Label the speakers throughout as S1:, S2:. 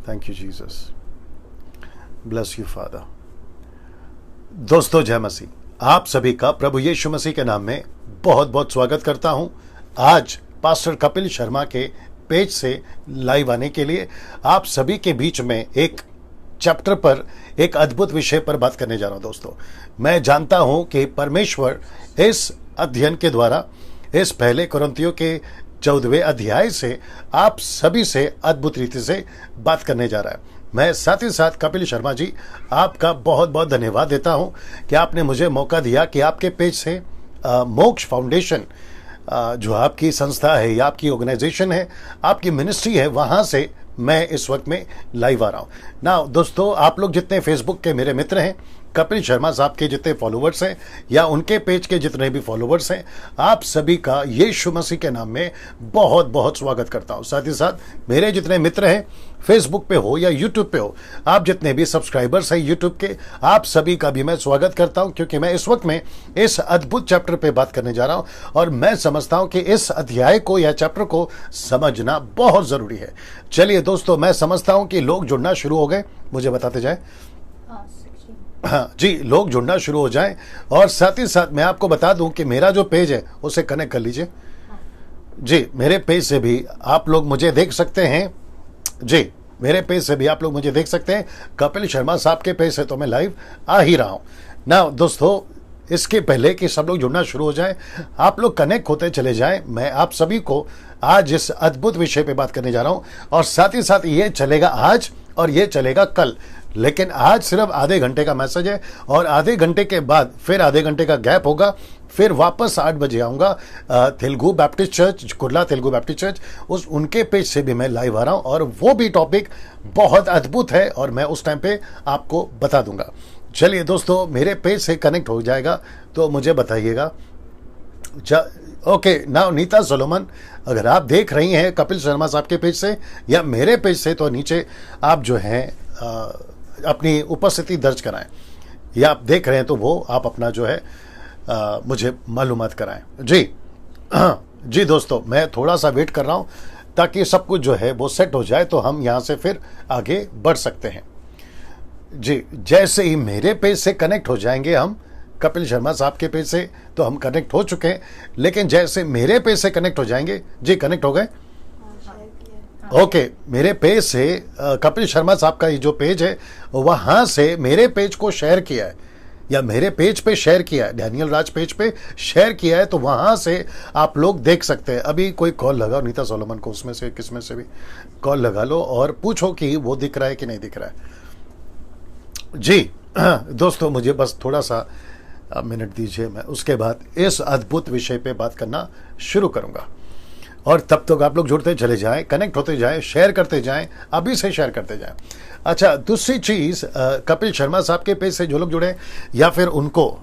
S1: Thank you Jesus, bless you father. दोस्तों जय मसीह, आप सभी का प्रभु यीशु मसीह के नाम में बहुत बहुत स्वागत करता हूं। आज पास्टर कपिल शर्मा के पेज से लाइव आने के लिए आप सभी के बीच में एक चैप्टर पर, एक अद्भुत विषय पर बात करने जा रहा हूं। दोस्तों मैं जानता हूं कि परमेश्वर इस अध्ययन के द्वारा, इस पहले कुरिन्थियों के 14वें अध्याय से आप सभी से अद्भुत रीति से बात करने जा रहा है। मैं साथ ही साथ कपिल शर्मा जी आपका बहुत बहुत धन्यवाद देता हूं कि आपने मुझे मौका दिया कि आपके पेज से मोक्ष फाउंडेशन, जो आपकी संस्था है या आपकी ऑर्गेनाइजेशन है, आपकी मिनिस्ट्री है, वहां से मैं इस वक्त में लाइव आ रहा हूं ना। दोस्तों आप लोग जितने फेसबुक के मेरे मित्र हैं, कपिल शर्मा साहब के जितने फॉलोवर्स हैं या उनके पेज के जितने भी फॉलोवर्स हैं, आप सभी का यीशु मसीह के नाम में बहुत बहुत स्वागत करता हूं। साथ ही साथ मेरे जितने मित्र हैं फेसबुक पे हो या यूट्यूब पे हो, आप जितने भी सब्सक्राइबर्स हैं यूट्यूब के, आप सभी का भी मैं स्वागत करता हूं, क्योंकि मैं इस वक्त में इस अद्भुत चैप्टर पे बात करने जा रहा हूं और मैं समझता हूं कि इस अध्याय को या चैप्टर को समझना बहुत जरूरी है। चलिए दोस्तों, मैं समझता हूं कि लोग जुड़ना शुरू हो गए, मुझे बताते जाए। हाँ जी, लोग जुड़ना शुरू हो जाएं। और साथ ही साथ मैं आपको बता दूं कि मेरा जो पेज है उसे कनेक्ट कर लीजिए जी। मेरे पेज से भी आप लोग मुझे देख सकते हैं जी, मेरे पेज से भी आप लोग मुझे देख सकते हैं। कपिल शर्मा साहब के पेज से तो मैं लाइव आ ही रहा हूं ना। दोस्तों इसके पहले कि सब लोग जुड़ना शुरू हो जाएं, आप लोग कनेक्ट होते चले जाएं। मैं आप सभी को आज इस अद्भुत विषय पे बात करने जा रहा हूं और साथ ही साथ ये चलेगा आज और ये चलेगा कल, लेकिन आज सिर्फ आधे घंटे का मैसेज है और आधे घंटे के बाद फिर आधे घंटे का गैप होगा। फिर वापस 8 बजे आऊँगा Telugu Baptist church, Kurla Telugu Baptist church, उनके पेज से भी मैं लाइव आ रहा हूँ और वो भी टॉपिक बहुत अद्भुत है और मैं उस टाइम पे आपको बता दूंगा। चलिए दोस्तों, मेरे पेज से कनेक्ट हो जाएगा तो मुझे बताइएगा। ओके नाउ नीता सोलोमन, अगर आप देख रही हैं कपिल शर्मा साहब के पेज से या मेरे पेज से, तो नीचे आप जो हैं अपनी उपस्थिति दर्ज कराएं, या आप देख रहे हैं तो वो आप अपना जो है मुझे मालूमात कराएं जी। जी दोस्तों, मैं थोड़ा सा वेट कर रहा हूं ताकि सब कुछ जो है वो सेट हो जाए तो हम यहां से फिर आगे बढ़ सकते हैं जी। जैसे ही मेरे पेज से कनेक्ट हो जाएंगे हम, कपिल शर्मा साहब के पेज से तो हम कनेक्ट हो चुके हैं, लेकिन जैसे मेरे पेज से कनेक्ट हो जाएंगे जी, कनेक्ट हो गए ओके। मेरे पेज से कपिल शर्मा साहब का ये जो पेज है वहां से मेरे पेज को शेयर किया है या मेरे पेज पे शेयर किया है, डैनियल राज पेज पे शेयर किया है, तो वहां से आप लोग देख सकते हैं। अभी कोई कॉल लगाओ नीता सोलोमन को, उसमें से किसमें से भी कॉल लगा लो और पूछो कि वो दिख रहा है कि नहीं दिख रहा है जी। दोस्तों मुझे बस थोड़ा सा मिनट दीजिए, मैं उसके बाद इस अद्भुत विषय पे बात करना शुरू करूंगा और तब तक आप लोग जुड़ते चले जाएं, कनेक्ट होते जाएं, शेयर करते जाएं, अभी से शेयर करते जाएं। अच्छा, दूसरी चीज, कपिल शर्मा साहब के पेज से जो लोग जुड़े या फिर उनको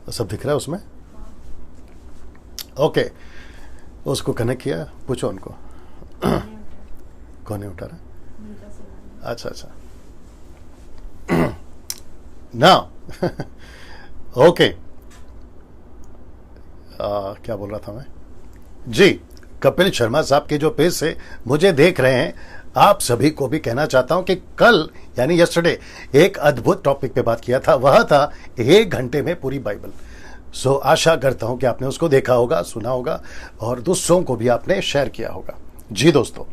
S1: सब दिख रहा है उसमें ओके। उसको कनेक्ट किया, पूछो उनको। कौन नहीं उठा रहा? अच्छा अच्छा ना ओके। क्या बोल रहा था मैं जी। कपिल शर्मा साहब के जो पेज से मुझे देख रहे हैं, आप सभी को भी कहना चाहता हूं कि कल यानी यस्टरडे एक अद्भुत टॉपिक पे बात किया था, वह था 1 घंटे में पूरी बाइबल। सो आशा करता हूं कि आपने उसको देखा होगा, सुना होगा और दूसरों को भी आपने शेयर किया होगा जी। दोस्तों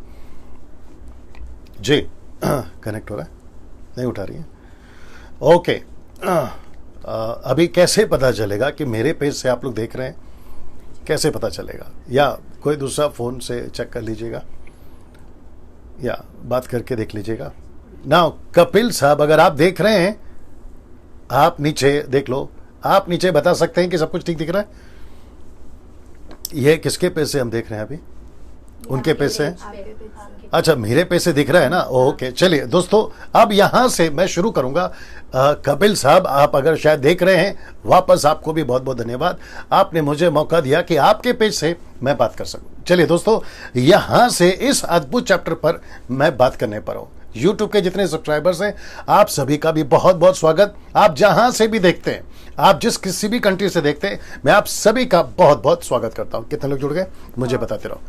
S1: जी कनेक्ट हो रहा है? नहीं उठा रही है ओके। अभी कैसे पता चलेगा कि मेरे पेज से आप लोग देख रहे हैं? कैसे पता चलेगा? या कोई दूसरा फोन से चेक कर लीजिएगा या बात करके देख लीजिएगा ना। कपिल साहब अगर आप देख रहे हैं, आप नीचे देख लो, आप नीचे बता सकते हैं कि सब कुछ ठीक दिख रहा है। ये किसके पेज से हम देख रहे हैं? अभी उनके पेज से। अच्छा, मेरे पेज से दिख रहा है ना, ओके। चलिए दोस्तों, अब यहां से मैं शुरू करूंगा। कपिल साहब, आप अगर शायद देख रहे हैं, वापस आपको भी बहुत बहुत धन्यवाद, आपने मुझे मौका दिया कि आपके पेज से मैं बात कर सकूं। चलिए दोस्तों, यहां से इस अद्भुत चैप्टर पर मैं बात करने पर हूं यूट्यूब के जितने सब्सक्राइबर्स हैं, आप सभी का भी बहुत बहुत स्वागत। आप जहां से भी देखते हैं, आप जिस किसी भी कंट्री से देखते हैं, मैं आप सभी का बहुत बहुत स्वागत करता हूं। कितने लोग जुड़ गए मुझे बताते रहो।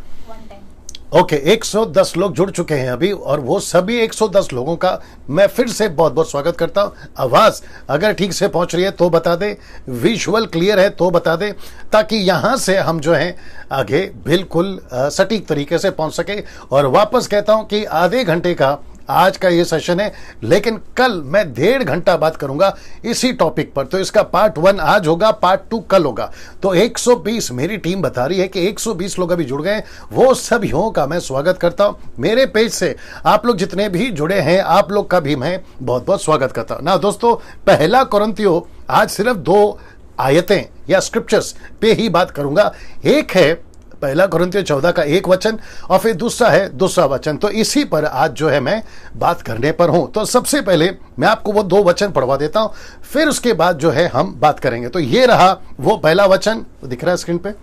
S1: ओके, 110 लोग जुड़ चुके हैं अभी, और वो सभी 110 लोगों का मैं फिर से बहुत बहुत स्वागत करता हूं। आवाज अगर ठीक से पहुंच रही है तो बता दे, विजुअल क्लियर है तो बता दे, ताकि यहां से हम जो है आगे बिल्कुल सटीक तरीके से पहुंच सके। और वापस कहता हूं कि आधे घंटे का आज का ये सेशन है, लेकिन कल मैं 1.5 घंटा बात करूंगा इसी टॉपिक पर। तो इसका पार्ट 1 आज होगा, पार्ट 2 कल होगा। तो 120 मेरी टीम बता रही है कि 120 लोग अभी जुड़ गए, वो सभी का मैं स्वागत करता हूं। मेरे पेज से आप लोग जितने भी जुड़े हैं, आप लोग का भी मैं बहुत बहुत स्वागत करता हूं ना। दोस्तों, पहला कुरिन्थियों आज सिर्फ 2 आयतें या स्क्रिप्चर्स पे ही बात करूंगा। एक है पहला कुरिन्थियों 14 का 1 वचन, और फिर दूसरा है 2 वचन। तो इसी पर आज जो है मैं बात करने पर हूं। तो सबसे पहले मैं आपको वो 2 वचन पढ़वा देता हूं, फिर उसके बाद जो है हम बात करेंगे। तो ये रहा वो पहला वचन, दिख रहा है स्क्रीन पे।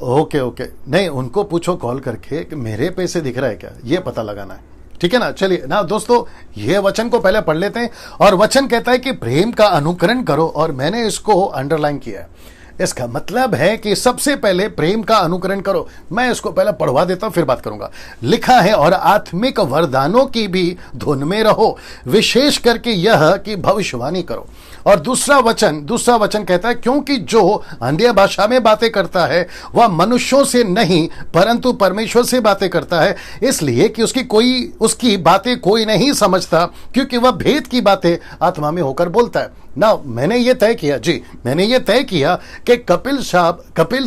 S1: ओके, नहीं उनको पूछो कॉल करके कि मेरे पे से दिख रहा है क्या, ये पता लगाना है, ठीक है ना। चलिए ना दोस्तों, ये वचन को पहले पढ़ लेते हैं। और वचन कहता है कि प्रेम का अनुकरण करो, और मैंने इसको अंडरलाइन किया है। इसका मतलब है कि सबसे पहले प्रेम का अनुकरण करो। मैं इसको पहले पढ़वा देता हूं, फिर बात करूंगा। लिखा है, और आत्मिक वरदानों की भी धुन में रहो, विशेष करके यह कि भविष्यवाणी करो। और दूसरा वचन कहता है, क्योंकि जो अन्य भाषा में बातें करता है वह मनुष्यों से नहीं परंतु परमेश्वर से बातें करता है, इसलिए कि उसकी बातें कोई नहीं समझता, क्योंकि वह भेद की बातें आत्मा में होकर बोलता है ना। मैंने ये तय किया कि कपिल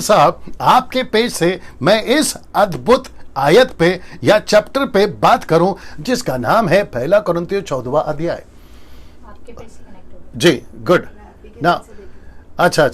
S1: साहब आपके पेज से मैं इस अद्भुत आयत पे या चैप्टर पे बात करूं, जिसका नाम है पहला कुरिन्थियों 14वां अध्याय। आपके पेज से कनेक्ट हो जी, गुड ना। अच्छा,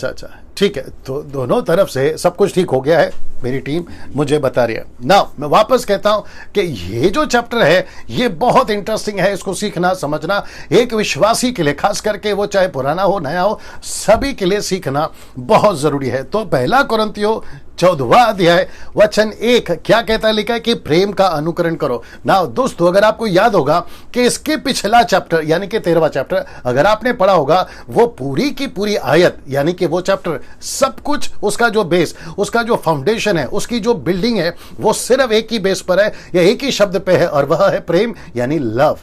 S1: ठीक है। तो दोनों तरफ से सब कुछ ठीक हो गया है, मेरी टीम मुझे बता रही है ना। मैं वापस कहता हूं कि ये जो चैप्टर है ये बहुत इंटरेस्टिंग है। इसको सीखना समझना एक विश्वासी के लिए, खास करके वो चाहे पुराना हो नया हो, सभी के लिए सीखना बहुत जरूरी है। तो पहला कुरिन्थियों 14वां अध्याय वचन 1 क्या कहता है, लिखा है कि प्रेम का अनुकरण करो ना। दोस्तों, अगर आपको याद होगा कि इसके पिछला चैप्टर यानी कि 13वां चैप्टर अगर आपने पढ़ा होगा, वो पूरी की पूरी आयत यानी कि वो चैप्टर सब कुछ, उसका जो बेस, उसका जो फाउंडेशन है, उसकी जो बिल्डिंग है, वो सिर्फ एक ही बेस पर है या एक ही शब्द पे है, और वह है प्रेम यानी लव।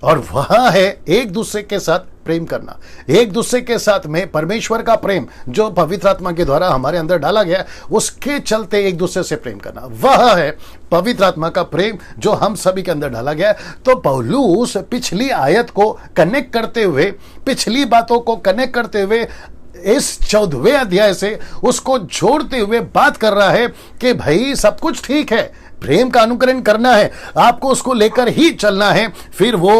S1: और वह है एक दूसरे के साथ प्रेम करना, एक दूसरे के साथ में परमेश्वर का प्रेम जो पवित्र आत्मा के द्वारा हमारे अंदर डाला गया, उसके चलते एक दूसरे से प्रेम करना, वह है पवित्र आत्मा का प्रेम जो हम सभी के अंदर डाला गया। तो पौलुस पिछली आयत को कनेक्ट करते हुए, पिछली बातों को कनेक्ट करते हुए इस 14वें अध्याय से उसको जोड़ते हुए बात कर रहा है कि भाई सब कुछ ठीक है, प्रेम का अनुकरण करना है, आपको उसको लेकर ही चलना है। फिर वो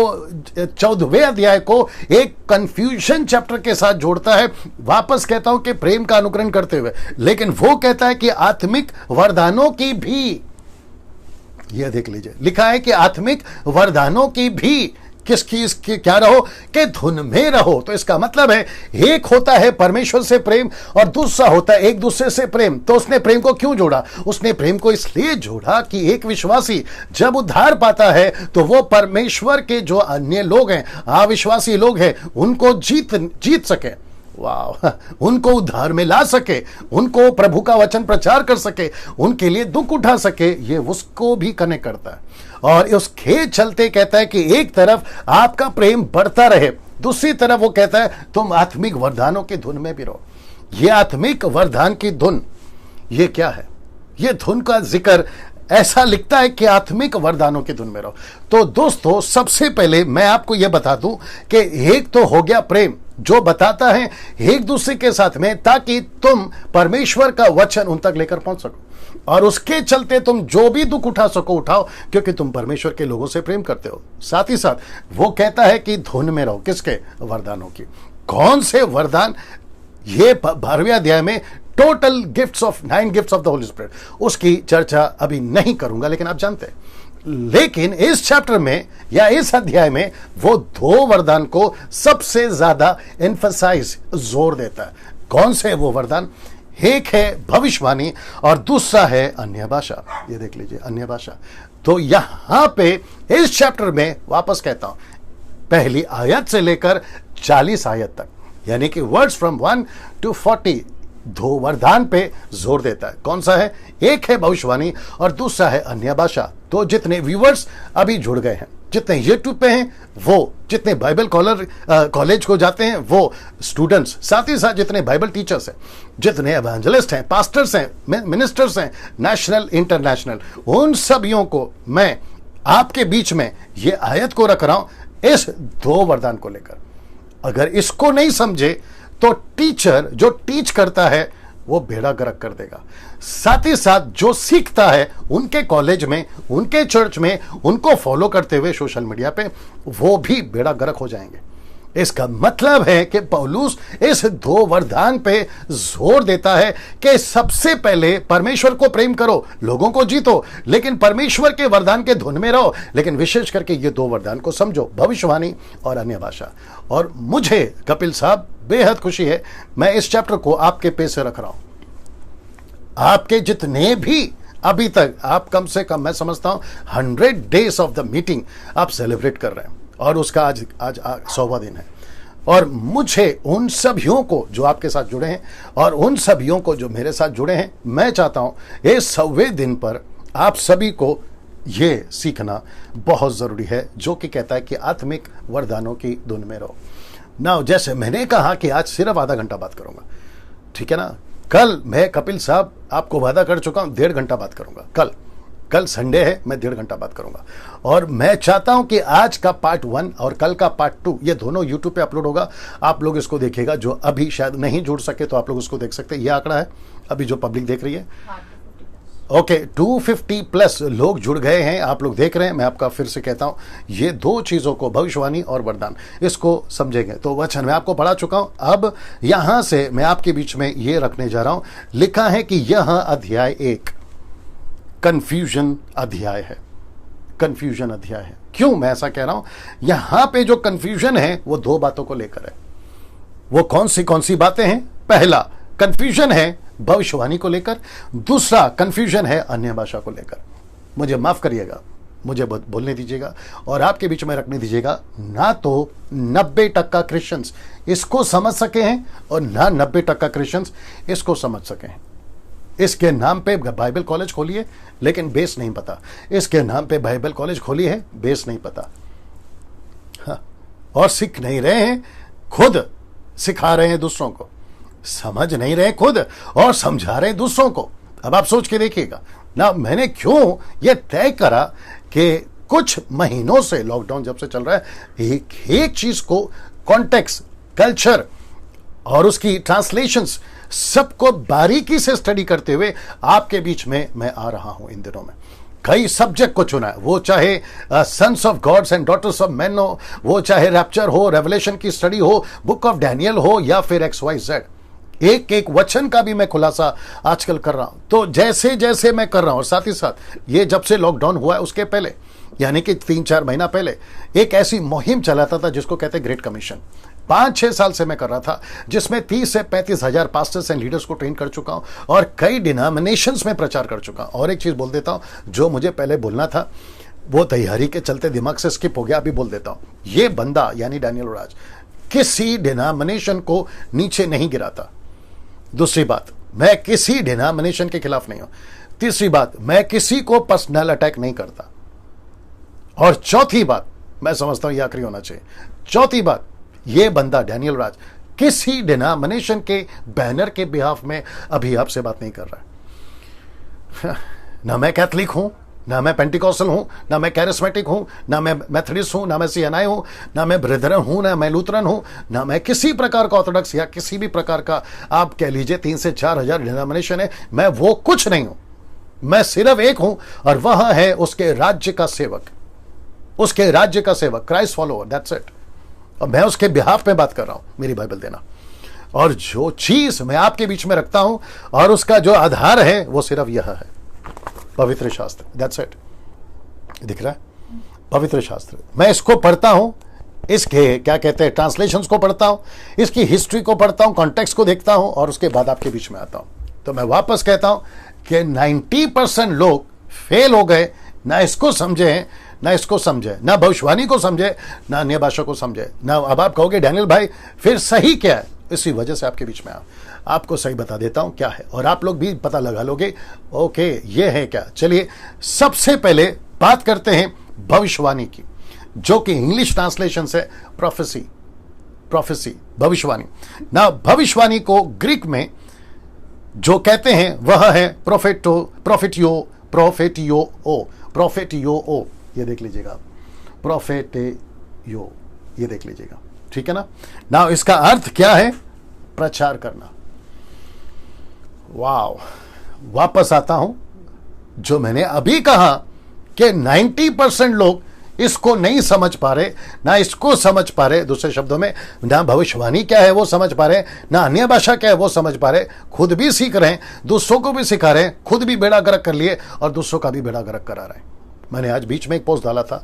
S1: 14वें अध्याय को एक कंफ्यूजन चैप्टर के साथ जोड़ता है। वापस कहता हूं कि प्रेम का अनुकरण करते हुए, लेकिन वो कहता है कि आत्मिक वरदानों की भी, यह देख लीजिए, लिखा है कि आत्मिक वरदानों की भी इसकी क्या रहो कि धुन में रहो। तो इसका मतलब है एक होता है परमेश्वर से प्रेम और दूसरा होता है एक दूसरे से प्रेम। तो उसने प्रेम को क्यों जोड़ा? उसने प्रेम को इसलिए जोड़ा कि एक विश्वासी जब उद्धार पाता है तो वो परमेश्वर के जो अन्य लोग हैं, अविश्वासी लोग हैं, उनको जीत सके, वाह, उनको उद्धार में ला सके, उनको प्रभु का वचन प्रचार कर सके, उनके लिए दुख उठा सके, ये उसको भी कनेक्ट करता है। और उसके चलते कहता है कि एक तरफ आपका प्रेम बढ़ता रहे, दूसरी तरफ वो कहता है तुम आत्मिक वरदानों की धुन में भी रहो। ये आत्मिक वरदान की धुन, ये क्या है? ये धुन का जिक्र ऐसा लिखता है कि आत्मिक वरदानों की धुन में रहो। तो दोस्तों, सबसे पहले मैं आपको यह बता दूं कि एक तो हो गया प्रेम जो बताता है एक दूसरे के साथ में, ताकि तुम परमेश्वर का वचन उन तक लेकर पहुंच सको और उसके चलते तुम जो भी दुख उठा सको उठाओ, क्योंकि तुम परमेश्वर के लोगों से प्रेम करते हो। साथ ही साथ वो कहता है कि धुन में रहो, किसके? वरदानों की। कौन से वरदान? ये 12वें अध्याय में total gifts of 9 gifts of the Holi spirit, उसकी चर्चा अभी नहीं करूंगा, लेकिन आप जानते हैं। लेकिन इस चैप्टर में या इस अध्याय में वो 2 वरदान को सबसे ज्यादा एम्फसाइज, जोर देता है। कौन से वो वरदान? एक है भविष्यवाणी और दूसरा है अन्य भाषा। ये देख लीजिए, अन्य भाषा। तो यहां पे इस चैप्टर में वापस कहता हूं, पहली आयत से लेकर 40 आयत तक, यानी कि वर्ड्स फ्रॉम 1 to 40 दो वरदान पे जोर देता है। कौन सा है? एक है भविष्यवाणी और दूसरा है अन्य भाषा। तो जितने व्यूअर्स अभी जुड़ गए हैं, जितने यूट्यूब पे हैं वो, जितने बाइबल कॉलेज को जाते हैं वो स्टूडेंट्स, साथ ही साथ जितने बाइबल टीचर्स हैं, जितने एवेंजलिस्ट हैं, पास्टर्स हैं, मिनिस्टर्स हैं, नेशनल इंटरनेशनल, उन सभियों को मैं आपके बीच में ये आयत को रख रहा हूं इस दो वरदान को लेकर। अगर इसको नहीं समझे तो टीचर जो टीच करता है वो बेड़ा गर्क कर देगा। साथ ही साथ जो सीखता है उनके कॉलेज में, उनके चर्च में, उनको फॉलो करते हुए सोशल मीडिया पे, वो भी बेड़ा गर्क हो जाएंगे। इसका मतलब है कि पौलुस इस दो वरदान पे जोर देता है कि सबसे पहले परमेश्वर को प्रेम करो, लोगों को जीतो, लेकिन परमेश्वर के वरदान के धुन में रहो, लेकिन विशेष करके ये दो वरदान को समझो, भविष्यवाणी और अन्य भाषा। और मुझे कपिल साहब बेहद खुशी है, मैं इस चैप्टर को आपके पेज से रख रहा हूं। आपके जितने भी अभी तक आप कम से कम मैं समझता हूं 100 डेज ऑफ द मीटिंग आप सेलिब्रेट कर रहे हैं और उसका आज 100वां दिन है। और मुझे उन सभियों को जो आपके साथ जुड़े हैं और उन सभियों को जो मेरे साथ जुड़े हैं, मैं चाहता हूं इस 100वें दिन पर आप सभी को ये सीखना बहुत जरूरी है, जो कि कहता है कि आत्मिक वरदानों की धुन में रहो। ना जैसे मैंने कहा कि आज सिर्फ आधा घंटा बात करूंगा, ठीक है ना। कल मैं कपिल साहब आपको वादा कर चुका हूं 1.5 घंटा बात करूंगा। कल संडे है, मैं 1.5 घंटा बात करूंगा। और मैं चाहता हूं कि आज का पार्ट 1 और कल का पार्ट 2 ये दोनों यूट्यूब पे अपलोड होगा, आप लोग इसको देखिएगा। जो अभी शायद नहीं जुड़ सके तो आप लोग उसको देख सकते हैं। ये आंकड़ा है अभी जो पब्लिक देख रही है। ओके, 250+ लोग जुड़ गए हैं, आप लोग देख रहे हैं। मैं आपका फिर से कहता हूं, ये दो चीजों को, भविष्यवाणी और वरदान, इसको समझेंगे। तो वचन मैं आपको पढ़ा चुका हूं, अब यहां से मैं आपके बीच में ये रखने जा रहा हूं। लिखा है कि यह अध्याय 1 कंफ्यूजन अध्याय है। कंफ्यूजन अध्याय है। क्यों मैं ऐसा कह रहा हूं? यहां पे जो कंफ्यूजन है वो दो बातों को लेकर है। वो कौन सी बातें हैं? पहला कंफ्यूजन है भविष्यवाणी को लेकर, दूसरा कंफ्यूजन है अन्य भाषा को लेकर। मुझे माफ करिएगा, मुझे बोलने दीजिएगा और आपके बीच में रखने दीजिएगा। ना तो 90% क्रिश्चियंस इसको समझ सके हैं और ना 90% क्रिश्चियंस इसको समझ सके हैं। इसके नाम पे बाइबल कॉलेज खोलिए लेकिन बेस नहीं पता, इसके नाम पे बाइबल कॉलेज खोली है, बेस नहीं पता। हाँ, और सीख नहीं रहे हैं, खुद सिखा रहे हैं दूसरों को, समझ नहीं रहे खुद और समझा रहे हैं दूसरों को। अब आप सोच के देखिएगा ना, मैंने क्यों ये तय करा कि कुछ महीनों से, लॉकडाउन जब से चल रहा है, एक चीज को कॉन्टेक्स्ट, कल्चर और उसकी ट्रांसलेशंस सबको बारीकी से स्टडी करते हुए आपके बीच में मैं आ रहा हूं। इन दिनों में कई सब्जेक्ट को चुना है, वो चाहे sons of gods and daughters of man हो, वो चाहे रैप्चर हो, रेवलेशन की स्टडी हो, बुक ऑफ डैनियल हो, या फिर XYZ। एक एक वचन का भी मैं खुलासा आजकल कर रहा हूं। तो जैसे जैसे मैं कर रहा हूं, और साथ ही साथ ये जब से लॉकडाउन हुआ है उसके पहले, यानी कि 3-4 महीना पहले, एक ऐसी मुहिम चलाता था जिसको कहते हैं ग्रेट कमीशन। 5-6 साल से मैं कर रहा था, जिसमें 30 से 35 हजार पास्टर्स एंड लीडर्स को ट्रेन कर चुका हूं और कई डिनोमिनेशंस में प्रचार कर चुका हूं। और एक चीज बोल देता हूं, जो मुझे पहले बोलना था वो तैयारी के चलते दिमाग से स्किप हो गया, अभी बोल देता हूं। ये बंदा यानी डैनियल राज किसी डिनोमिनेशन को नीचे नहीं गिराता। दूसरी बात, मैं किसी डिनोमिनेशन के खिलाफ नहीं हूं। तीसरी बात, मैं किसी को पर्सनल अटैक नहीं करता। और चौथी बात, मैं समझता हूं यह आखिरी होना चाहिए, चौथी बात, ये बंदा डैनियल राज किसी डिनोमिनेशन के बैनर के बिहाफ में अभी आपसे बात नहीं कर रहा है। ना मैं कैथलिक हूं, ना मैं पेंटिकॉस्टल हूं, ना मैं कैरिस्मेटिक हूं, ना मैं मेथोडिस्ट हूं, ना मैं CNI हूं, ना मैं ब्रेदरन हूं, ना मैं लूथरन हूं, ना मैं किसी प्रकार का ऑर्थोडॉक्स या किसी भी प्रकार का, आप कह लीजिए 3 से 4 हजार डिनोमिनेशन है, मैं वो कुछ नहीं हूं। मैं सिर्फ एक हूं और वह है उसके राज्य का सेवक, उसके राज्य का सेवक, क्राइस्ट फॉलोअर, दैट्स इट। और मैं उसके बिहाफ में बात कर रहा हूं, मेरी बाइबल देना। और जो चीज मैं आपके बीच में रखता हूं और उसका जो आधार है वो सिर्फ यह है, पवित्र शास्त्र, दैट्स इट। दिख रहा है? पवित्र शास्त्र। मैं इसको पढ़ता हूं, इसके क्या कहते हैं ट्रांसलेशंस को पढ़ता हूं, इसकी हिस्ट्री को पढ़ता हूं, कॉन्टेक्स्ट को देखता हूं और उसके बाद आपके बीच में आता हूं। तो मैं वापस कहता हूं कि 90% लोग फेल हो गए ना इसको समझे, ना इसको समझे, ना भविष्यवाणी को समझे, ना अन्य भाषा को समझे, ना। अब आप कहोगे डैनियल भाई फिर सही क्या है, इसी वजह से आपके बीच में आपको सही बता देता हूं क्या है, और आप लोग भी पता लगा लोगे ओके ये है क्या। चलिए सबसे पहले बात करते हैं भविष्यवाणी की, जो कि इंग्लिश ट्रांसलेशन से प्रोफेसी भविष्यवाणी ना। भविष्यवाणी को ग्रीक में जो कहते हैं वह है प्रोफेटियो। ये देख लीजिएगा, प्रोफेटियो, ये देख लीजिएगा, ठीक है ना। इसका अर्थ क्या है? प्रचार करना। वाव, वापस आता हूं, जो मैंने अभी कहा कि 90% लोग इसको नहीं समझ पा रहे, ना इसको समझ पा रहे। दूसरे शब्दों में, ना भविष्यवाणी क्या है वो समझ पा रहे, ना अन्य भाषा क्या है वो समझ पा रहे। खुद भी सीख रहे हैं, दूसरों को भी सिखा रहे हैं, खुद भी बेड़ा गर्क कर लिए और दूसरों का भी बेड़ा गर्क करा रहे हैं। मैंने आज बीच में एक पोस्ट डाला था,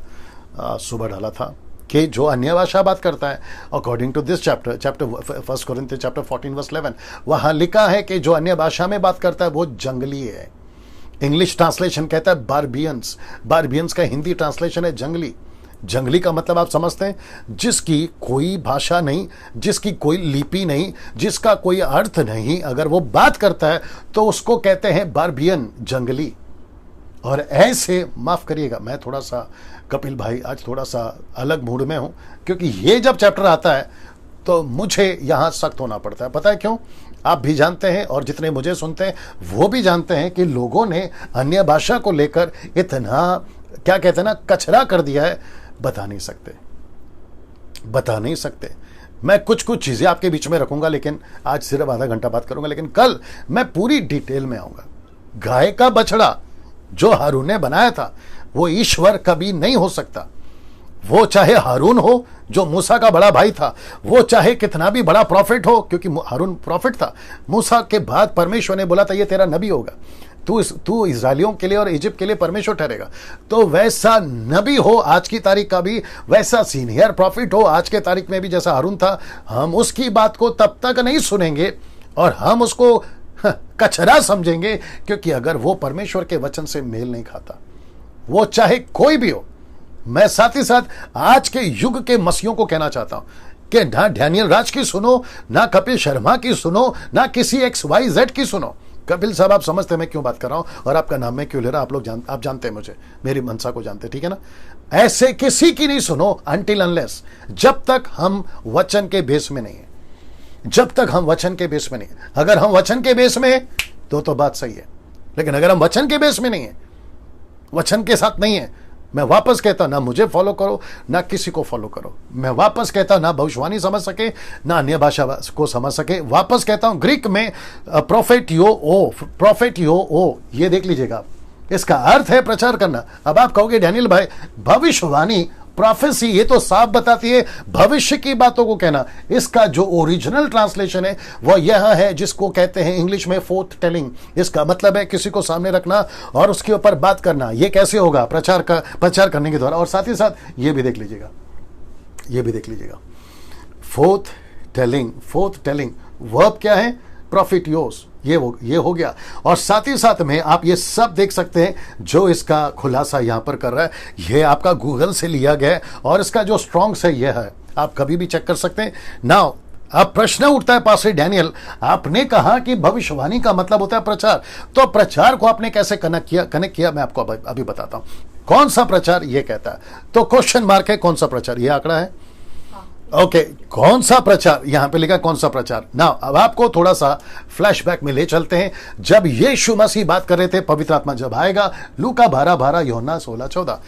S1: सुबह डाला था, कि जो अन्य भाषा बात करता है, according to this chapter 1 Corinthians chapter 14 verse 11, वहां लिखा है कि जो अन्य भाषा में बात करता है वो जंगली है। इंग्लिश ट्रांसलेशन कहता है बारबियंस। बारबियंस का हिंदी ट्रांसलेशन है जंगली। जंगली का मतलब आप समझते हैं, जिसकी कोई भाषा नहीं, जिसकी कोई लिपि नहीं, जिसका कोई अर्थ नहीं, अगर वो बात करता है तो उसको कहते हैं बारबियन, जंगली। और ऐसे, माफ करिएगा मैं थोड़ा सा, कपिल भाई आज थोड़ा सा अलग मूड में हूं, क्योंकि ये जब चैप्टर आता है तो मुझे यहां सख्त होना पड़ता है। पता है क्यों? आप भी जानते हैं और जितने मुझे सुनते हैं वो भी जानते हैं कि लोगों ने अन्य भाषा को लेकर इतना, क्या कहते हैं ना, कचरा कर दिया है, बता नहीं सकते। मैं कुछ चीजें आपके बीच में रखूंगा, लेकिन आज सिर्फ आधा घंटा बात करूंगा, लेकिन कल मैं पूरी डिटेल में आऊंगा। गाय का बछड़ा जो हारून ने बनाया था वो ईश्वर कभी नहीं हो सकता। वो चाहे हारून हो जो मूसा का बड़ा भाई था, वो चाहे कितना भी बड़ा प्रॉफिट हो, क्योंकि हारून प्रॉफिट था। मूसा के बाद परमेश्वर ने बोला था ये तेरा नबी होगा, तू इजराइलियों के लिए और इजिप्ट के लिए परमेश्वर ठहरेगा। तो वैसा नबी हो आज की तारीख का भी, वैसा सीनियर प्रॉफिट हो आज के तारीख में भी जैसा हारून था, हम उसकी बात को तब तक नहीं सुनेंगे और हम उसको कचरा समझेंगे, क्योंकि अगर वो परमेश्वर के वचन से मेल नहीं खाता, वो चाहे कोई भी हो। मैं साथ ही साथ आज के युग के मसीहों को कहना चाहता हूं कि ना डैनियल राज की सुनो, ना कपिल शर्मा की सुनो, ना किसी XYZ की सुनो। कपिल साहब आप समझते हैं मैं क्यों बात कर रहा हूं और आपका नाम मैं क्यों ले रहा हूं, आप जानते हैं मुझे, मेरी मनसा को जानते हैं, ठीक है ना। ऐसे किसी की नहीं सुनो अनटिल अनलेस, जब तक हम वचन के बेस में नहीं है, जब तक हम वचन के बेस में नहीं। अगर हम वचन के बेस में है तो बात सही है, लेकिन अगर हम वचन के बेस में नहीं है, वचन के साथ नहीं है, मैं वापस कहता हूं, ना मुझे फॉलो करो ना किसी को फॉलो करो। मैं वापस कहता हूं, ना भविष्यवाणी समझ सके ना अन्य भाषा को समझ सके। वापस कहता हूं, ग्रीक में प्रोफेटियो, ये देख लीजिएगा, इसका अर्थ है प्रचार करना। अब आप कहोगे डैनियल भाई भविष्यवाणी, प्रोफेसी, ये तो साफ बताती है भविष्य की बातों को कहना। इसका जो ओरिजिनल ट्रांसलेशन है वो यह है, जिसको कहते हैं इंग्लिश में फोर्थ टेलिंग। इसका मतलब है किसी को सामने रखना और उसके ऊपर बात करना। ये कैसे होगा? प्रचार करने के द्वारा। और साथ ही साथ ये भी देख लीजिएगा, फोर्थ टेलिंग वर्ब क्या है? प्रॉफिटियोस, ये हो गया। और साथ ही साथ में आप ये सब देख सकते हैं, जो इसका खुलासा यहां पर कर रहा है ये आपका गूगल से लिया गया है और इसका जो स्ट्रॉन्ग्स है यह है, आप कभी भी चेक कर सकते हैं। नाउ अब प्रश्न उठता है, पास्टर डैनियल आपने कहा कि भविष्यवाणी का मतलब होता है प्रचार, तो प्रचार को आपने कैसे कनेक्ट किया? मैं आपको अभी बताता हूं। कौन सा प्रचार ये कहता है, तो क्वेश्चन मार्क है, कौन सा प्रचार, ये आंकड़ा है ओके कौन सा प्रचार, यहां पे लिखा कौन सा प्रचार। ना अब आपको थोड़ा सा फ्लैशबैक में ले चलते हैं, जब यीशु मसीह बात कर रहे थे पवित्र आत्मा जब आएगा। लूका 12:12, यूहन्ना 16:14।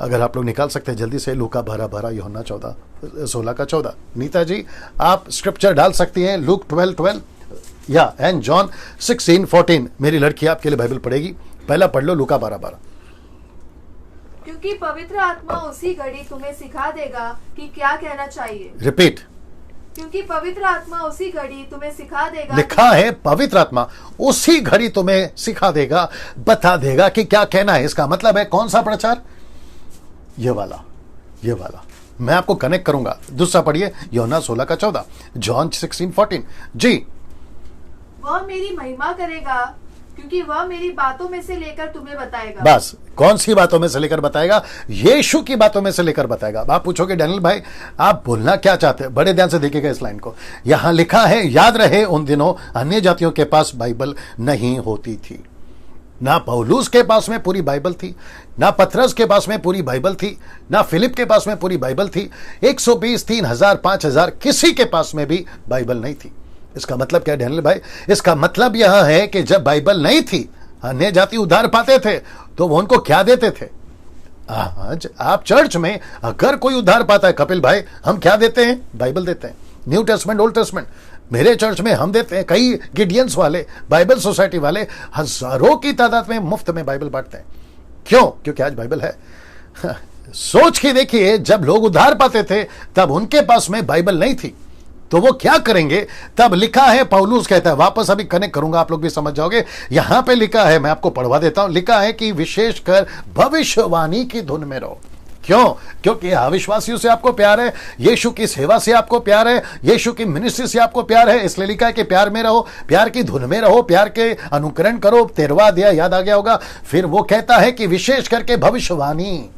S1: अगर आप लोग निकाल सकते हैं जल्दी से, लूका 12:12, यूहन्ना 16:14। नीता जी आप स्क्रिप्चर डाल सकती हैं, लूक 12:12 या एंड जॉन 16:14। मेरी लड़की आपके लिए बाइबल पढ़ेगी, पहला पढ़ लो लूका 12:12।
S2: क्योंकि पवित्र आत्मा उसी घड़ी तुम्हें सिखा देगा कि क्या कहना चाहिए।
S1: रिपीट।
S2: क्योंकि पवित्र आत्मा उसी घड़ी तुम्हें सिखा देगा।
S1: लिखा है पवित्र आत्मा उसी घड़ी तुम्हें सिखा देगा, बता देगा कि क्या कहना है। इसका मतलब है कौन सा प्रचार? ये वाला। मैं आपको कनेक्ट करूंगा। दूसरा पढ़िए, यूहन्ना 16:14, जॉन 16:14। जी,
S2: वह मेरी महिमा करेगा क्योंकि वह मेरी बातों में से लेकर तुम्हें बताएगा।
S1: बस कौन सी बातों में से लेकर बताएगा? यीशु की बातों में से लेकर बताएगा। आप पूछोगे डैनियल भाई आप बोलना क्या चाहते हैं? बड़े ध्यान से देखिएगा इस लाइन को। यहां लिखा है, याद रहे उन दिनों अन्य जातियों के पास बाइबल नहीं होती थी। ना पौलुस के पास में पूरी बाइबल थी, ना पतरस के पास में पूरी बाइबल थी, ना फिलिप के पास में पूरी बाइबल थी। 120, 3000, 5000 किसी के पास में भी बाइबल नहीं थी। इसका मतलब क्या डैनियल भाई? इसका मतलब यह है कि जब बाइबल नहीं थी, अन्य जाति उद्धार पाते थे तो वो उनको क्या देते थे? आज आप चर्च में अगर कोई उद्धार पाता है कपिल भाई, हम क्या देते हैं? बाइबल देते हैं, न्यू टेस्टमेंट, ओल्ड टेस्टमेंट। मेरे चर्च में हम देते हैं, कई गिडियंस वाले, बाइबल सोसाइटी वाले हजारों की तादाद में मुफ्त में बाइबल बांटते हैं। क्यों? क्योंकि आज बाइबल है। सोच के देखिए, जब लोग उद्धार पाते थे तब उनके पास में बाइबल नहीं थी, तो वो क्या करेंगे? तब लिखा है, पौलुस कहता है, वापस अभी कनेक्ट करूंगा, आप लोग भी समझ जाओगे। यहां पे लिखा है, मैं आपको पढ़वा देता हूं, लिखा है कि विशेषकर भविष्यवाणी की धुन में रहो। क्यों? क्योंकि अविश्वासियों से आपको प्यार है, यीशु की सेवा से आपको प्यार है, यीशु की मिनिस्ट्री से आपको प्यार है, इसलिए लिखा है कि प्यार में रहो, प्यार की धुन में रहो, प्यार के अनुकरण करो। 13वां अध्याय याद आ गया होगा। फिर वो कहता है कि विशेष करके भविष्यवाणी।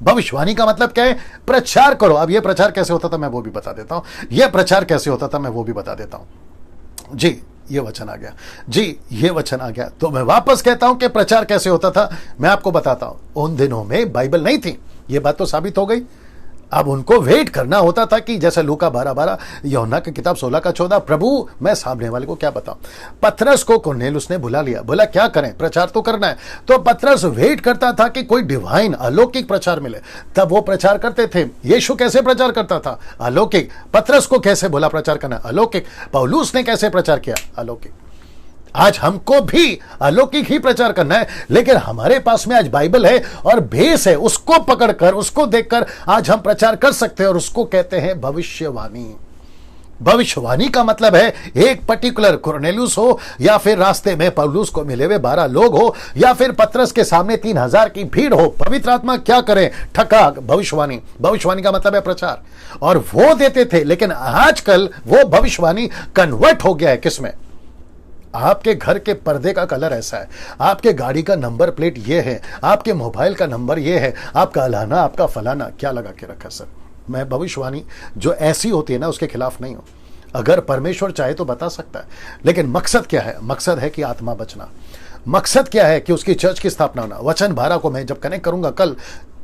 S1: भविष्यवाणी का मतलब क्या है? प्रचार करो। अब यह प्रचार कैसे होता था मैं वो भी बता देता हूं, यह प्रचार कैसे होता था मैं वो भी बता देता हूं। जी ये वचन आ गया, जी ये वचन आ गया। तो मैं वापस कहता हूं कि प्रचार कैसे होता था, मैं आपको बताता हूं। उन दिनों में बाइबल नहीं थी, ये बात तो साबित हो गई। अब उनको वेट करना होता था कि जैसे लूका 12:12, यूहन्ना की किताब 16:14, प्रभु मैं सामने वाले को क्या बताऊं। पतरस को कुरनेलियुस ने बुला लिया, बोला क्या करें, प्रचार तो करना है। तो पतरस वेट करता था कि कोई डिवाइन अलौकिक प्रचार मिले, तब वो प्रचार करते थे। यीशु कैसे प्रचार करता था? अलौकिक। पतरस को कैसे बोला प्रचार करना? अलौकिक। पौलुस ने कैसे प्रचार किया? अलौकिक। आज हमको भी अलौकिक ही प्रचार करना है, लेकिन हमारे पास में आज बाइबल है और बेस है, उसको पकड़कर, उसको देखकर आज हम प्रचार कर सकते हैं, और उसको कहते हैं भविष्यवाणी। भविष्यवाणी का मतलब है एक पर्टिकुलर कुरनेलियुस हो, या फिर रास्ते में पौलुस को मिले हुए 12 लोग हो, या फिर पतरस के सामने 3000 की भीड़ हो। पवित्र आत्मा क्या करे? ठका भविष्यवाणी। भविष्यवाणी का मतलब है प्रचार, और वो देते थे। लेकिन आजकल वो भविष्यवाणी कन्वर्ट हो गया है किसमें? आपके घर के पर्दे का कलर ऐसा है, आपके गाड़ी का नंबर प्लेट ये है, आपके मोबाइल का नंबर ये है, आपका अलाना, आपका फलाना क्या लगा के रखा? सर मैं भविष्यवाणी जो ऐसी होती है ना उसके खिलाफ नहीं हूं। अगर परमेश्वर चाहे तो बता सकता है, लेकिन मकसद क्या है? मकसद है कि आत्मा बचना। मकसद क्या है? कि उसकी चर्च की स्थापना होना। वचन 12 को मैं जब कनेक्ट करूंगा कल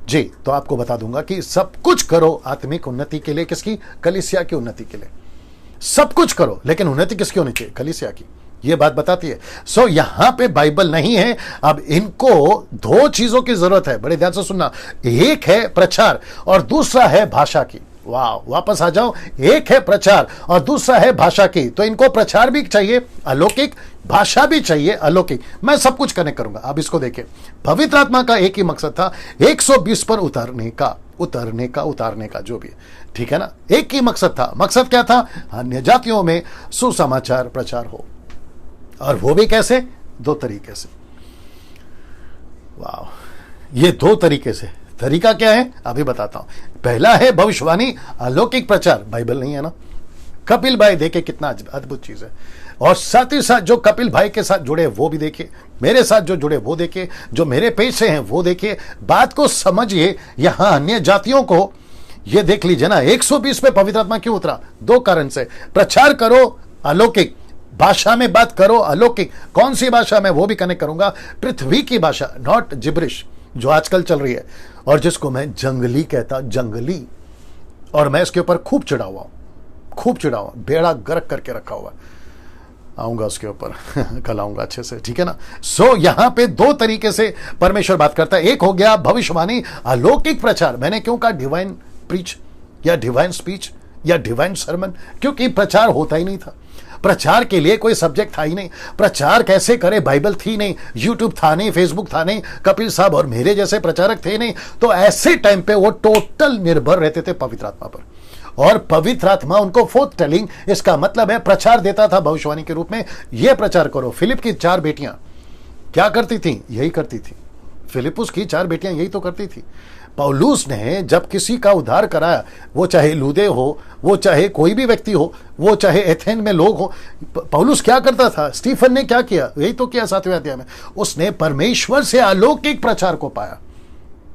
S1: जी, तो आपको बता दूंगा कि सब कुछ करो आत्मिक उन्नति के लिए। किसकी? कलीसिया की उन्नति के लिए सब कुछ करो, लेकिन उन्नति किसकी होनी चाहिए? कलीसिया की। ये बात बताती है। सो यहां पे बाइबल नहीं है। अब इनको दो चीजों की जरूरत है, बड़े ध्यान से सुनना। एक है प्रचार और दूसरा है भाषा की। वाह, वापस आ जाओ। एक है प्रचार और दूसरा है भाषा की। तो इनको प्रचार भी चाहिए अलौकिक, भाषा भी चाहिए अलौकिक। मैं सब कुछ कनेक्ट करूंगा। अब इसको देखिए, पवित्र आत्मा का एक ही मकसद था, 120 पर उतारने का जो भी, ठीक है ना? एक ही मकसद था। मकसद क्या था? अन्य जातियों में सुसमाचार प्रचार हो, और वो भी कैसे? 2 तरीके से। वाह, ये 2 तरीके से। तरीका क्या है अभी बताता हूं। पहला है भविष्यवाणी, अलौकिक प्रचार। बाइबल नहीं है ना? कपिल भाई देखे कितना अद्भुत चीज है। और साथ ही साथ जो कपिल भाई के साथ जुड़े वो भी देखिए, मेरे साथ जो जुड़े वो देखिए, जो मेरे पेज से हैं वो देखिए। बात को समझिए। यहां अन्य जातियों को ये देख लीजिए ना, 120 पे पवित्र आत्मा क्यों उतरा? 2 कारण से। प्रचार करो अलौकिक, भाषा में बात करो अलौकिक। कौन सी भाषा में? वो भी कनेक्ट करूंगा। पृथ्वी की भाषा, नॉट जिब्रिश जो आजकल चल रही है, और जिसको मैं जंगली कहता, जंगली। और मैं इसके ऊपर खूब चिढ़ा हुआ, बेड़ा गर्क करके रखा हुआ। आऊंगा उसके ऊपर कल आऊंगा अच्छे से, ठीक है ना? सो यहां पे 2 तरीके से परमेश्वर बात करता है। एक हो गया भविष्यवाणी, अलौकिक प्रचार। मैंने क्यों कहा डिवाइन प्रीच या डिवाइन स्पीच या डिवाइन सरमन? क्योंकि प्रचार होता ही नहीं था। प्रचार के लिए कोई सब्जेक्ट था ही नहीं। प्रचार कैसे करे? बाइबल थी नहीं, यूट्यूब था नहीं, फेसबुक था नहीं, कपिल साहब और मेरे जैसे प्रचारक थे नहीं। तो ऐसे टाइम पे वो टोटल निर्भर रहते थे पवित्र आत्मा पर, और पवित्र आत्मा उनको फोर्थ टेलिंग, इसका मतलब है प्रचार देता था भविष्यवाणी के रूप में। ये प्रचार करो। फिलिप की 4 बेटियां क्या करती थी? यही करती थी। फिलिपुस की 4 बेटियां यही तो करती थी। पौलुस ने जब किसी का उद्धार कराया, वो चाहे लूदे हो, वो चाहे कोई भी व्यक्ति हो, वो चाहे एथेन में लोग हो, पौलुस क्या करता था? स्टीफन ने क्या किया? यही तो किया 7वें अध्याय में। उसने परमेश्वर से अलौकिक प्रचार को पाया।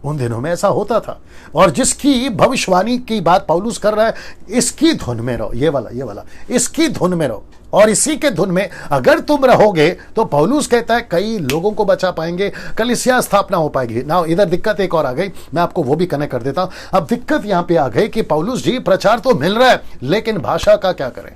S1: उन दिनों में ऐसा होता था। और जिसकी भविष्यवाणी की बात पौलुस कर रहा है, इसकी धुन में रहो, ये वाला इसकी धुन में रहो, और इसी के धुन में अगर तुम रहोगे तो पौलुस कहता है कई लोगों को बचा पाएंगे, कलीसिया स्थापना हो पाएगी ना। इधर दिक्कत एक और आ गई, मैं आपको वो भी कनेक्ट कर देता हूं। अब दिक्कत यहां पे आ गई कि पौलुस जी प्रचार तो मिल रहा है, लेकिन भाषा का क्या करें?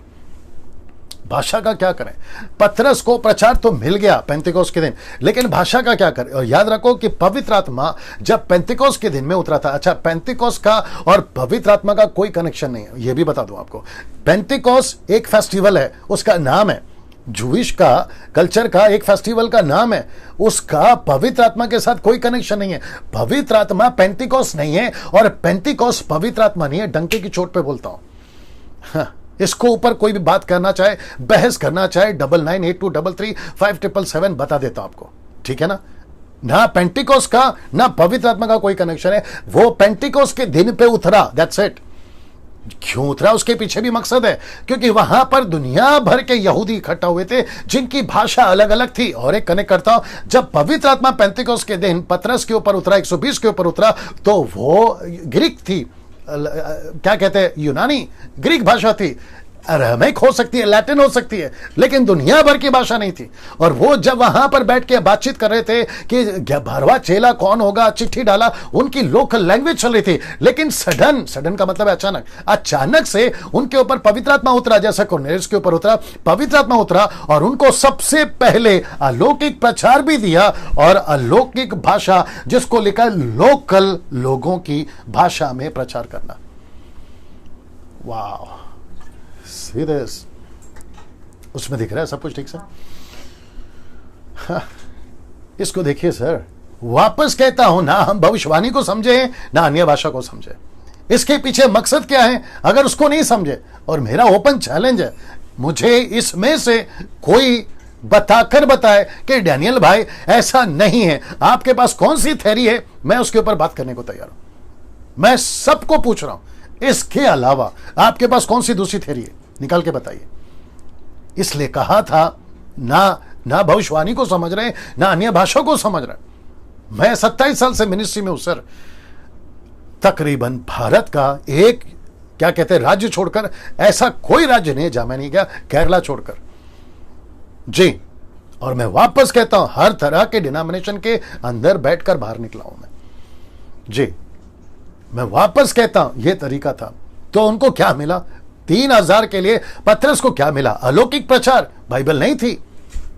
S1: भाषा का क्या करें? पतरस को प्रचार तो मिल गया पेंतिकोस्त के दिन, लेकिन भाषा का क्या करें? और याद रखो कि पवित्र आत्मा जब पेंतिकोस्त के दिन में उतरा था। अच्छा, पेंतिकोस्त का और पवित्र आत्मा का कोई कनेक्शन नहीं है, यह भी बता दूं आपको। पेंतिकोस्त एक फेस्टिवल है, उसका नाम है, जूविश का कल्चर का एक फेस्टिवल का नाम है, उसका पवित्र आत्मा के साथ कोई कनेक्शन नहीं है। पवित्र आत्मा पेंतिकोस्त नहीं है, और पेंतिकोस्त पवित्र आत्मा नहीं है। डंके की चोट पे बोलता हूं। हाँ, इसको ऊपर कोई भी बात करना चाहे, बहस करना चाहे, 9982333577 बता देता हूं आपको, ठीक है ना? ना पेंटिकोस का ना पवित्र आत्मा का कोई कनेक्शन है। वो पेंटिकोस के दिन पे उतरा, दैट्स इट। क्यों उतरा उसके पीछे भी मकसद है, क्योंकि वहां पर दुनिया भर के यहूदी इकट्ठा हुए थे जिनकी भाषा अलग अलग थी। और एक कनेक्ट करता हूं, जब पवित्र आत्मा पेंटिकोस के दिन पतरस के ऊपर उतरा, 120 के ऊपर उतरा, तो वो ग्रीक थी, क्या कहते हैं, यूनानी ग्रीक भाषा थी। अरामीक हो सकती है, लैटिन हो सकती है, लेकिन दुनिया भर की भाषा नहीं थी। और वो जब वहां पर बैठ के बातचीत कर रहे थे कि 12वां चेला कौन होगा, चिट्ठी डाला, उनकी लोकल लैंग्वेज चल रही थी। लेकिन सडन का मतलब है अचानक से उनके ऊपर पवित्र आत्मा उतरा, जैसा कुरनेलियुस के ऊपर उतरा, पवित्र आत्मा उतरा, और उनको सबसे पहले अलौकिक प्रचार भी दिया। और अलौकिक भाषा, जिसको लिखा लोकल लोगों की भाषा में प्रचार करना। वाह, उसमें दिख रहा है सब कुछ ठीक से? हाँ, इसको देखिए सर, वापस कहता हूं, ना हम भविष्यवाणी को समझे ना अन्य भाषा को समझे। इसके पीछे मकसद क्या है अगर उसको नहीं समझे? और मेरा ओपन चैलेंज है, मुझे इसमें से कोई बताकर बताए कि डैनियल भाई ऐसा नहीं है। आपके पास कौन सी थ्योरी है, मैं उसके ऊपर बात करने को तैयार हूं। मैं सबको पूछ रहा हूं, इसके अलावा आपके पास कौन सी दूसरी थ्योरी है, निकाल के बताइए। इसलिए कहा था, ना भविष्यवाणी को समझ रहे, ना अन्य भाषा को समझ रहे। मैं 27 साल से मिनिस्ट्री में हूं सर। तकरीबन भारत का एक, क्या कहते हैं, राज्य छोड़कर ऐसा कोई राज्य नहीं जहां मैं नहीं गया, केरला छोड़कर जी। और मैं वापस कहता हूं, हर तरह के डिनोमिनेशन के अंदर बैठकर बाहर निकला हूं मैं जी। मैं वापस कहता हूं, यह तरीका था। तो उनको क्या मिला? 3000 के लिए पतरस को क्या मिला? अलौकिक प्रचार। बाइबल नहीं थी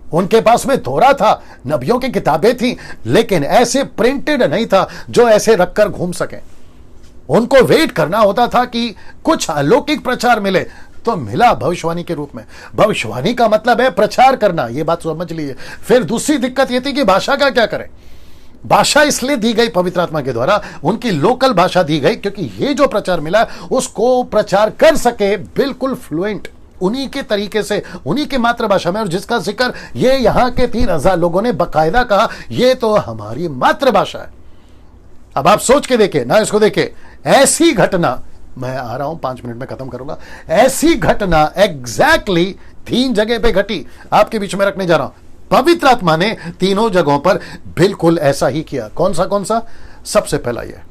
S1: उनके पास में, तोरा था, नबियों की किताबें थी, लेकिन ऐसे प्रिंटेड नहीं था जो ऐसे रखकर घूम सके। उनको वेट करना होता था कि कुछ अलौकिक प्रचार मिले, तो मिला भविष्यवाणी के रूप में। भविष्यवाणी का मतलब है प्रचार करना, यह बात समझ लीजिए। फिर दूसरी दिक्कत यह थी कि भाषा का क्या करें? भाषा इसलिए दी गई पवित्र आत्मा के द्वारा, उनकी लोकल भाषा दी गई, क्योंकि ये जो प्रचार मिला उसको प्रचार कर सके बिल्कुल फ्लुएंट, उन्हीं के तरीके से, उन्हीं की मातृभाषा में। और जिसका जिक्र ये यहां के 3000 लोगों ने बकायदा कहा, ये तो हमारी मातृभाषा है। अब आप सोच के देखें ना, इसको देखें, ऐसी घटना, मैं आ रहा हूं 5 मिनट में खत्म करूंगा, ऐसी घटना एग्जैक्टली 3 जगह पे घटी, आपके बीच में रखने जा रहा हूं। पवित्र आत्मा ने तीनों जगहों पर बिल्कुल ऐसा ही किया। कौन सा? सबसे पहला यह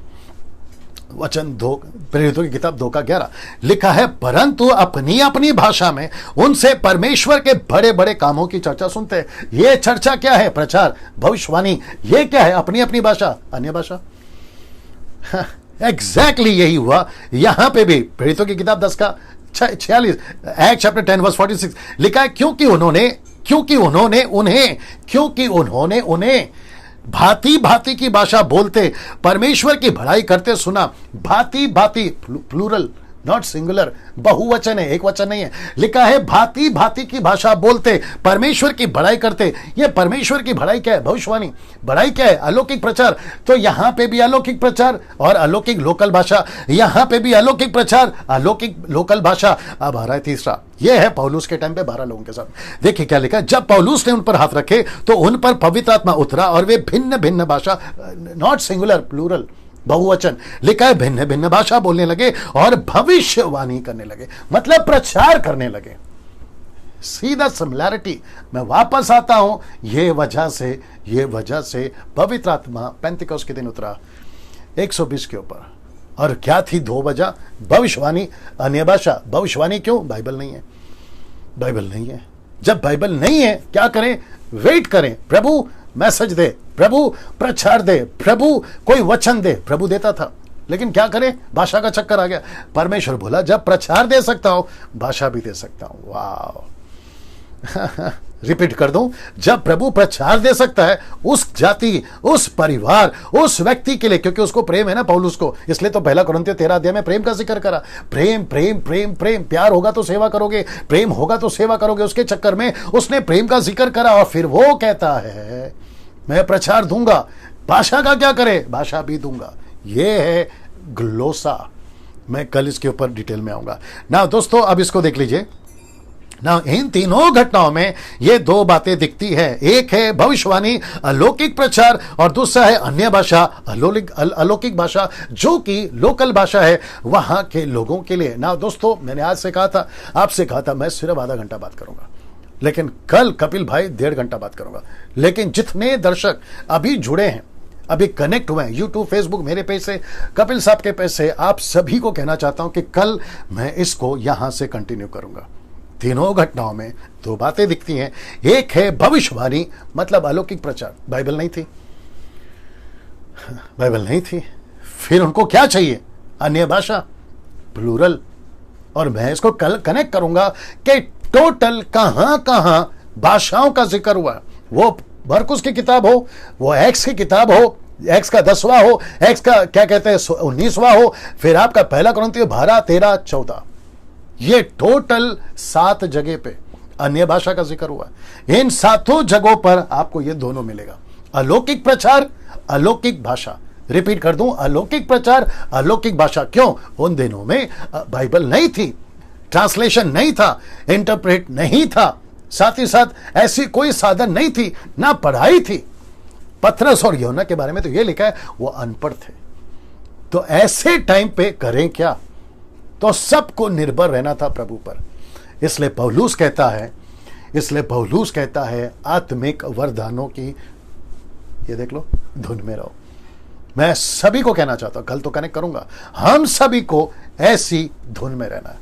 S1: वचन 2 प्रेरितों की किताब 2:11 लिखा है, परंतु अपनी अपनी भाषा में उनसे परमेश्वर के बड़े बड़े कामों की चर्चा सुनते हैं। यह चर्चा क्या है? प्रचार, भविष्यवाणी। यह क्या है? अपनी अपनी भाषा, अन्य भाषा। एग्जैक्टली यही हुआ यहां पे भी। प्रेरितों की किताब 10:46, एक्ट चैप्टर 10 वर्स 46 लिखा है, क्योंकि उन्होंने उन्हें भांति भांति की भाषा बोलते परमेश्वर की भलाई करते सुना। भांति भांति, प्लूरल नॉट सिंगुलर, बहुवचन है, एक वचन नहीं है। लिखा है भांति भांति की भाषा बोलते परमेश्वर की बड़ाई करते। ये परमेश्वर की बड़ाई क्या है? भविष्यवाणी। बड़ाई क्या है? अलौकिक प्रचार। तो यहां पे भी अलौकिक प्रचार और अलौकिक लोकल भाषा, यहां पे भी अलौकिक प्रचार, अलौकिक लोकल भाषा। अब आ रहा है तीसरा, यह है पौलुस के टाइम पे 12 लोगों के साथ। देखिए क्या लिखा है, जब पौलुस ने उन पर हाथ रखे तो उन पर पवित्र आत्मा उतरा और वे भिन्न भिन्न भाषा, नॉट सिंगुलर, प्लूरल, बहुवचन लिखा है, भिन्न भिन्न भाषा बोलने लगे और भविष्यवाणी करने लगे, मतलब प्रचार करने लगे। सीधा सिमिलैरिटी। मैं वापस आता हूं, ये वजह से पवित्र आत्मा पेंतिकोस्त के दिन उतरा 120 के ऊपर। और क्या थी 2 वजह? भविष्यवाणी, अन्य भाषा। भविष्यवाणी क्यों? बाइबल नहीं है, बाइबल नहीं है। जब बाइबल नहीं है क्या करें? वेट करें, प्रभु मैसेज दे, प्रभु प्रचार दे, प्रभु कोई वचन दे। प्रभु देता था, लेकिन क्या करें? भाषा का चक्कर आ गया। परमेश्वर बोला जब प्रचार दे सकता हूं, भाषा भी दे सकता हूं। वाह रिपीट कर दूं, जब प्रभु प्रचार दे सकता है उस जाति, उस परिवार, उस व्यक्ति के लिए, क्योंकि उसको प्रेम है ना पौलुस को, इसलिए तो 1 कुरिन्थियों 13 अध्याय में प्रेम का जिक्र करा। प्रेम प्रेम प्रेम प्रेम, प्यार होगा तो सेवा करोगे, प्रेम होगा तो सेवा करोगे। उसके चक्कर में उसने प्रेम का जिक्र करा और फिर वो कहता है मैं प्रचार दूंगा। भाषा का क्या करे? भाषा भी दूंगा। ये है ग्लोसा। मैं कल इसके ऊपर डिटेल में आऊंगा ना। दोस्तों अब इसको देख लीजिए ना, इन तीनों घटनाओं में ये 2 बातें दिखती है। एक है भविष्यवाणी, अलौकिक प्रचार, और दूसरा है अन्य भाषा, अलौकिक भाषा, जो कि लोकल भाषा है वहां के लोगों के लिए ना। दोस्तों मैंने आज से कहा था, आपसे कहा था मैं सिर्फ आधा घंटा बात करूंगा, लेकिन कल कपिल भाई 1.5 घंटा बात करूंगा। लेकिन जितने दर्शक अभी जुड़े हैं, अभी कनेक्ट हुए हैं यूट्यूब, फेसबुक, मेरे पेज से, कपिल साहब के पेज से, आप सभी को कहना चाहता हूं कि कल मैं इसको यहां से कंटिन्यू करूंगा। तीनों घटनाओं में 2 बातें दिखती हैं। एक है भविष्यवाणी, मतलब अलौकिक प्रचार। बाइबल नहीं थी, बाइबल नहीं थी। फिर उनको क्या चाहिए? अन्य भाषा, प्लूरल। और मैं इसको कल कनेक्ट करूंगा कि टोटल कहां कहां भाषाओं का जिक्र हुआ। वो मरकुस की किताब हो, वो एक्स की किताब हो, एक्स का 10वां हो, एक्स का क्या कहते हैं 19वां हो, फिर आपका 1 कुरिन्थियों 12, 13, 14, ये टोटल 7 जगह पे अन्य भाषा का जिक्र हुआ। इन 7 जगहों पर आपको ये दोनों मिलेगा, अलौकिक प्रचार, अलौकिक भाषा। रिपीट कर दूं, अलौकिक प्रचार, अलौकिक भाषा। क्यों? उन दिनों में बाइबल नहीं थी, ट्रांसलेशन नहीं था, इंटरप्रेट नहीं था, साथ ही साथ ऐसी कोई साधन नहीं थी, ना पढ़ाई थी। पतरस और यूहन्ना के बारे में तो ये लिखा है वो अनपढ़ थे। तो ऐसे टाइम पे करें क्या? तो सबको निर्भर रहना था प्रभु पर। इसलिए पौलुस कहता है आत्मिक वरदानों की, ये देख लो, धुन में रहो। मैं सभी को कहना चाहता हूं, कल तो कनेक्ट करूंगा, हम सभी को ऐसी धुन में रहना है।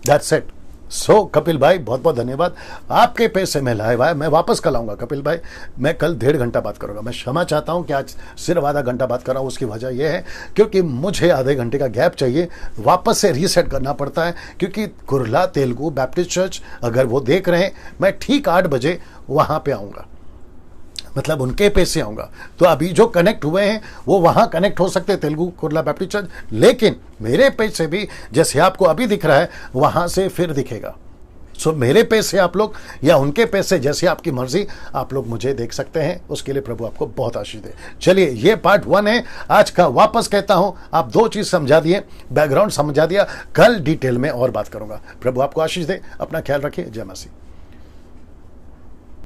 S1: That's it. सो कपिल भाई बहुत बहुत धन्यवाद, आपके पैसे में लाए हुआ है। मैं वापस कल आऊंगा कपिल भाई, मैं कल 1.5 घंटा बात करूंगा। मैं क्षमा चाहता हूं कि आज सिर्फ आधा घंटा बात कर रहा हूं। उसकी वजह यह है क्योंकि मुझे आधे घंटे का गैप चाहिए, वापस से रीसेट करना पड़ता है। क्योंकि कुर्ला तेलुगु बैप्टिस्ट चर्च अगर वो देख रहे हैं, मैं ठीक 8 बजे वहां पे आऊंगा, मतलब उनके पेज से आऊंगा। तो अभी जो कनेक्ट हुए हैं वो वहां कनेक्ट हो सकते हैं, तेलुगु कुर्ला बैप्टिस्ट चर्च, लेकिन मेरे पेज से भी जैसे आपको अभी दिख रहा है वहां से फिर दिखेगा। सो मेरे पेज से आप लोग या उनके पेज से, जैसे आपकी मर्जी, आप लोग मुझे देख सकते हैं। उसके लिए प्रभु आपको बहुत आशीष दे। चलिए, ये पार्ट 1 है आज का। वापस कहता हूं, आप 2 चीज समझा दिए, बैकग्राउंड समझा दिया, कल डिटेल में और बात करूंगा। प्रभु आपको आशीष दे। अपना ख्याल रखिए। जय मसीह।